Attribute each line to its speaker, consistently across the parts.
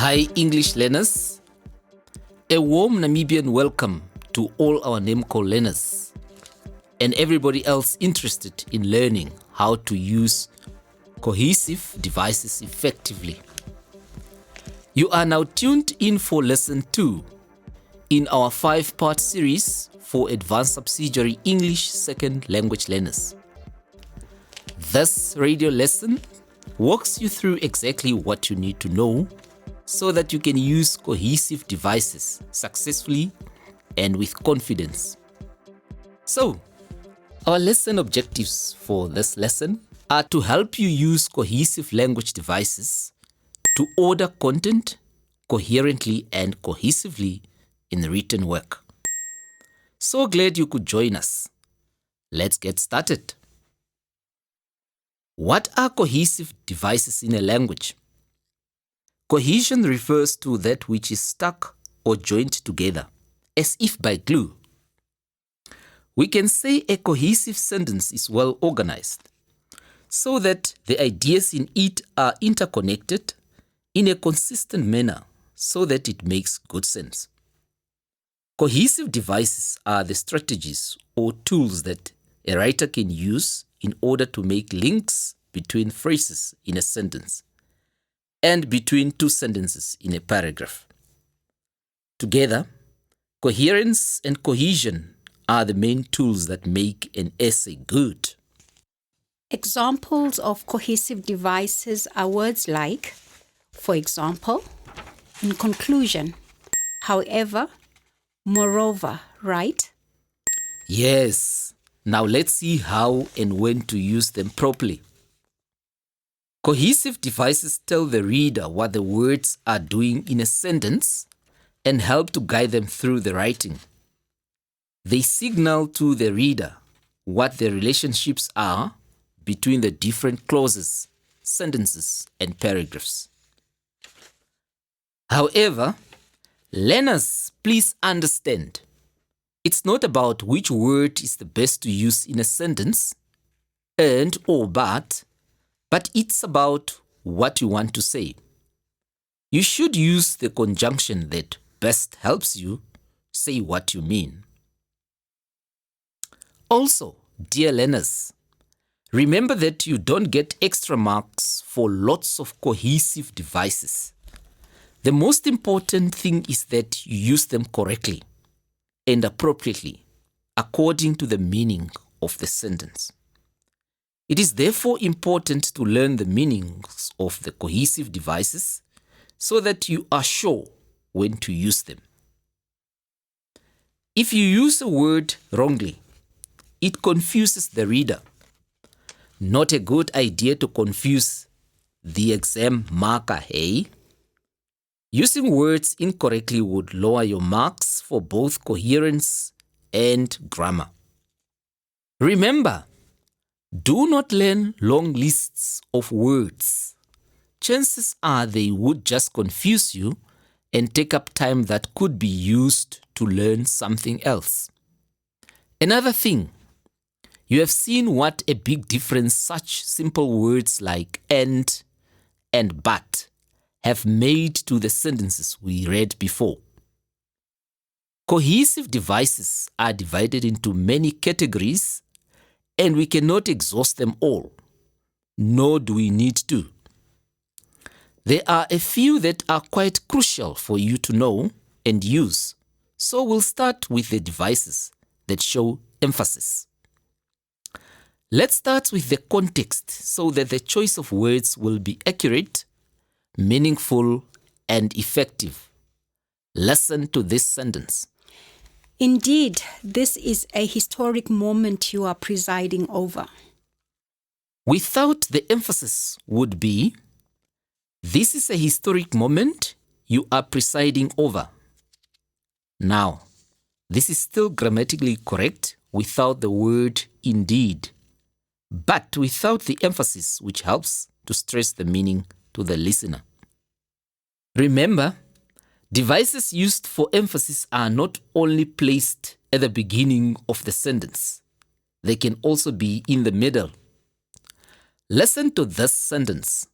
Speaker 1: Hi English learners, a warm Namibian welcome to all our NAMCO learners and everybody else interested in learning how to use cohesive devices effectively. You are now tuned in for lesson 2 in our 5-part series for advanced subsidiary English second language learners. This radio lesson walks you through exactly what you need to know so that you can use cohesive devices successfully and with confidence. So, our lesson objectives for this lesson are to help you use cohesive language devices to order content coherently and cohesively in written work. So glad you could join us. Let's get started. What are cohesive devices in a language? Cohesion refers to that which is stuck or joined together, as if by glue. We can say a cohesive sentence is well organized, so that the ideas in it are interconnected in a consistent manner so that it makes good sense. Cohesive devices are the strategies or tools that a writer can use in order to make links between phrases in a sentence and between two sentences in a paragraph. Together, coherence and cohesion are the main tools that make an essay good.
Speaker 2: Examples of cohesive devices are words like, for example, in conclusion, however, moreover, right?
Speaker 1: Yes, now let's see how and when to use them properly. Cohesive devices tell the reader what the words are doing in a sentence and help to guide them through the writing. They signal to the reader what the relationships are between the different clauses, sentences, and paragraphs. However, learners, please understand, it's not about which word is the best to use in a sentence, and or but it's about what you want to say. You should use the conjunction that best helps you say what you mean. Also, dear learners, remember that you don't get extra marks for lots of cohesive devices. The most important thing is that you use them correctly and appropriately according to the meaning of the sentence. It is therefore important to learn the meanings of the cohesive devices so that you are sure when to use them. If you use a word wrongly, it confuses the reader. Not a good idea to confuse the exam marker, hey? Using words incorrectly would lower your marks for both coherence and grammar. Remember, do not learn long lists of words. Chances are they would just confuse you and take up time that could be used to learn something else. Another thing, you have seen what a big difference such simple words like and but have made to the sentences we read before. Cohesive devices are divided into many categories and we cannot exhaust them all, nor do we need to. There are a few that are quite crucial for you to know and use, so we'll start with the devices that show emphasis. Let's start with the context so that the choice of words will be accurate, meaningful, and effective. Listen to this sentence.
Speaker 2: Indeed, this is a historic moment you are presiding over.
Speaker 1: Without the emphasis would be, this is a historic moment you are presiding over. Now, this is still grammatically correct without the word indeed, but without the emphasis which helps to stress the meaning to the listener. Remember, devices used for emphasis are not only placed at the beginning of the sentence, they can also be in the middle. Listen to this sentence.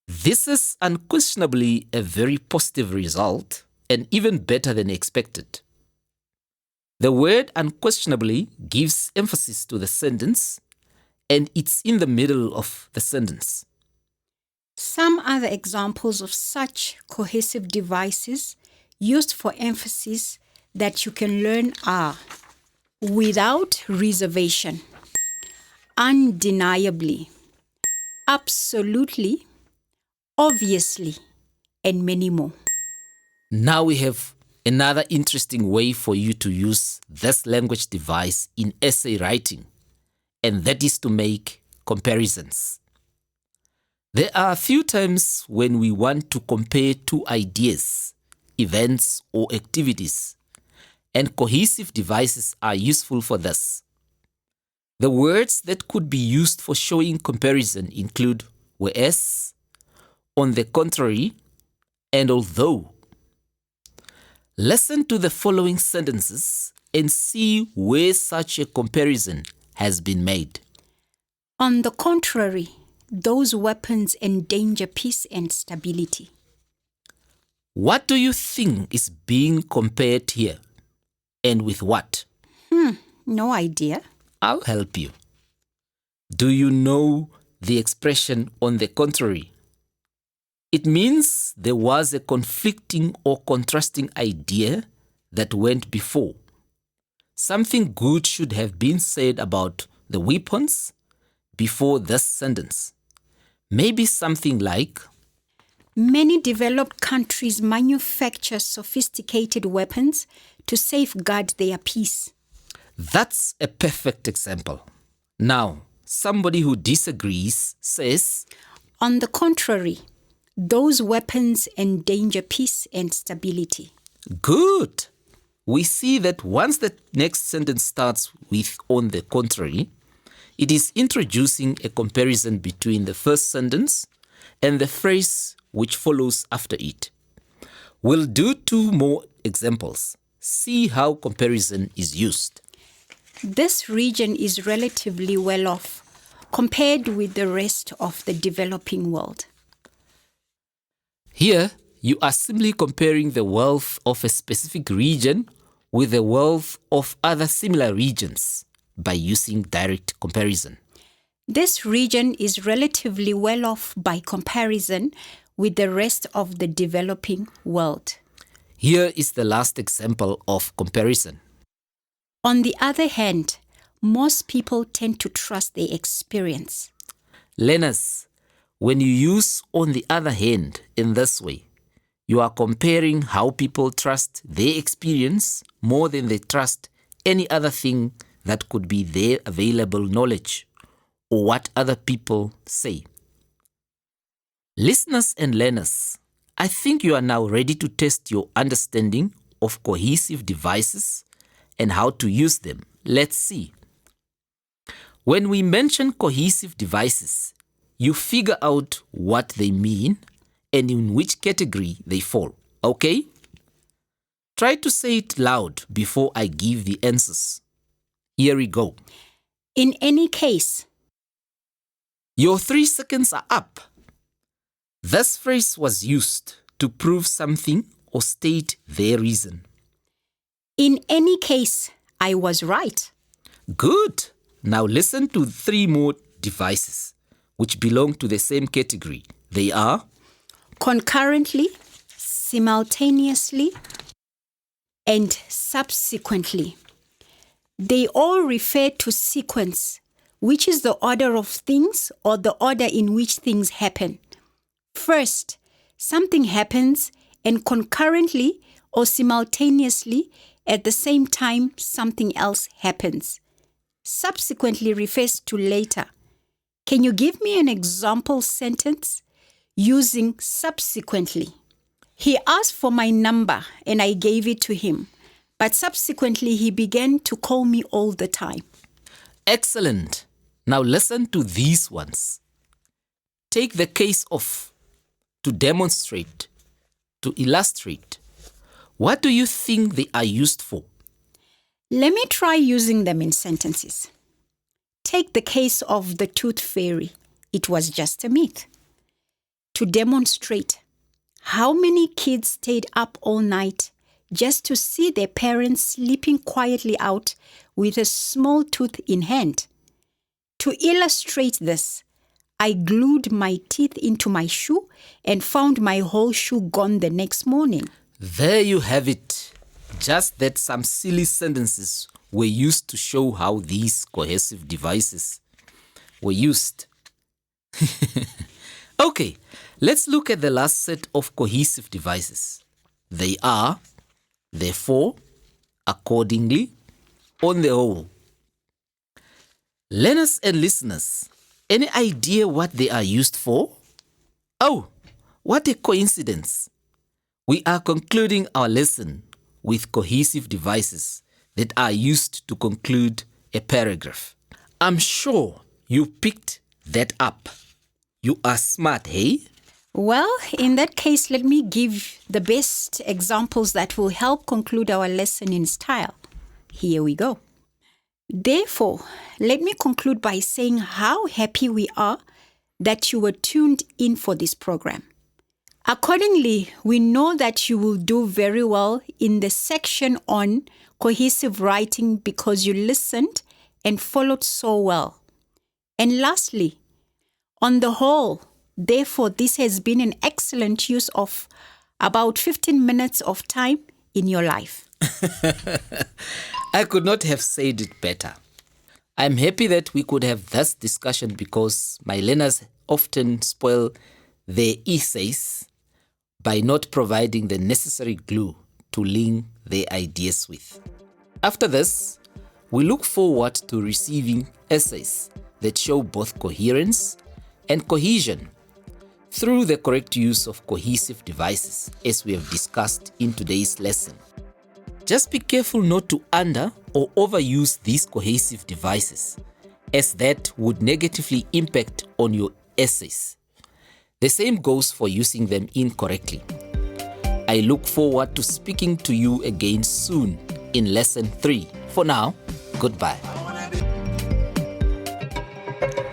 Speaker 1: This is unquestionably a very positive result and even better than expected. The word unquestionably gives emphasis to the sentence and it's in the middle of the sentence.
Speaker 2: Some other examples of such cohesive devices used for emphasis that you can learn are without reservation, undeniably, absolutely, obviously, and many more.
Speaker 1: Now we have another interesting way for you to use this language device in essay writing, and that is to make comparisons. There are a few times when we want to compare two ideas, events, or activities, and cohesive devices are useful for this. The words that could be used for showing comparison include whereas, on the contrary, and although. Listen to the following sentences and see where such a comparison has been made.
Speaker 2: On the contrary, those weapons endanger peace and stability.
Speaker 1: What do you think is being compared here? And with what?
Speaker 2: No idea.
Speaker 1: I'll help you. Do you know the expression on the contrary? It means there was a conflicting or contrasting idea that went before. Something good should have been said about the weapons before this sentence. Maybe something like,
Speaker 2: Many developed countries manufacture sophisticated weapons to safeguard their peace.
Speaker 1: that's a perfect example. Now, somebody who disagrees says,
Speaker 2: On the contrary, those weapons endanger peace and stability.
Speaker 1: good. We see that once the next sentence starts with on the contrary, it is introducing a comparison between the first sentence and the phrase which follows after it. We'll do two more examples. See how comparison is used.
Speaker 2: This region is relatively well off compared with the rest of the developing world.
Speaker 1: Here, you are simply comparing the wealth of a specific region with the wealth of other similar regions by using direct comparison.
Speaker 2: This region is relatively well off by comparison with the rest of the developing world.
Speaker 1: Here is the last example of comparison.
Speaker 2: On the other hand, most people tend to trust their experience.
Speaker 1: Learners, when you use on the other hand in this way, you are comparing how people trust their experience more than they trust any other thing that could be their available knowledge or what other people say. Listeners and learners, I think you are now ready to test your understanding of cohesive devices and how to use them. Let's see. When we mention cohesive devices, you figure out what they mean and in which category they fall, okay? Try to say it loud before I give the answers. Here we go.
Speaker 2: In any case,
Speaker 1: Your 3 seconds are up. This phrase was used to prove something or state their reason.
Speaker 2: in any case, I was right.
Speaker 1: Good. Now listen to 3 more devices which belong to the same category. They are
Speaker 2: Concurrently, simultaneously, and subsequently. They all refer to sequence, which is the order of things or the order in which things happen. First, something happens, and concurrently or simultaneously at the same time, something else happens. Subsequently refers to later. Can you give me an example sentence using subsequently? He asked for my number and I gave it to him, but subsequently he began to call me all the time.
Speaker 1: excellent. Now listen to these ones. Take the case of to demonstrate, to illustrate. What do you think they are used for?
Speaker 2: Let me try using them in sentences. Take the case of the tooth fairy. It was just a myth. to demonstrate how many kids stayed up all night just to see their parents sleeping quietly out with a small tooth in hand. To illustrate this, I glued my teeth into my shoe and found my whole shoe gone the next morning.
Speaker 1: There you have it. Just that some silly sentences were used to show how these cohesive devices were used. Okay, let's look at the last set of cohesive devices. They are, therefore, accordingly, on the whole. Learners and listeners, any idea what they are used for? Oh, what a coincidence. We are concluding our lesson with cohesive devices that are used to conclude a paragraph. I'm sure you picked that up. You are smart, hey?
Speaker 2: Well, in that case, let me give the best examples that will help conclude our lesson in style. Here we go. Therefore, let me conclude by saying how happy we are that you were tuned in for this program. Accordingly, we know that you will do very well in the section on cohesive writing because you listened and followed so well. And lastly, on the whole, therefore, this has been an excellent use of about 15 minutes of time in your life.
Speaker 1: I could not have said it better. I'm happy that we could have this discussion because my learners often spoil their essays by not providing the necessary glue to link their ideas with. After this, we look forward to receiving essays that show both coherence and cohesion through the correct use of cohesive devices, as we have discussed in today's lesson. Just be careful not to under or overuse these cohesive devices, as that would negatively impact on your essays. The same goes for using them incorrectly. I look forward to speaking to you again soon in Lesson 3. For now, goodbye.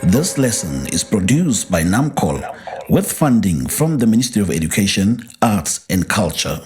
Speaker 3: This lesson is produced by NAMCOL with funding from the Ministry of Education, Arts and Culture.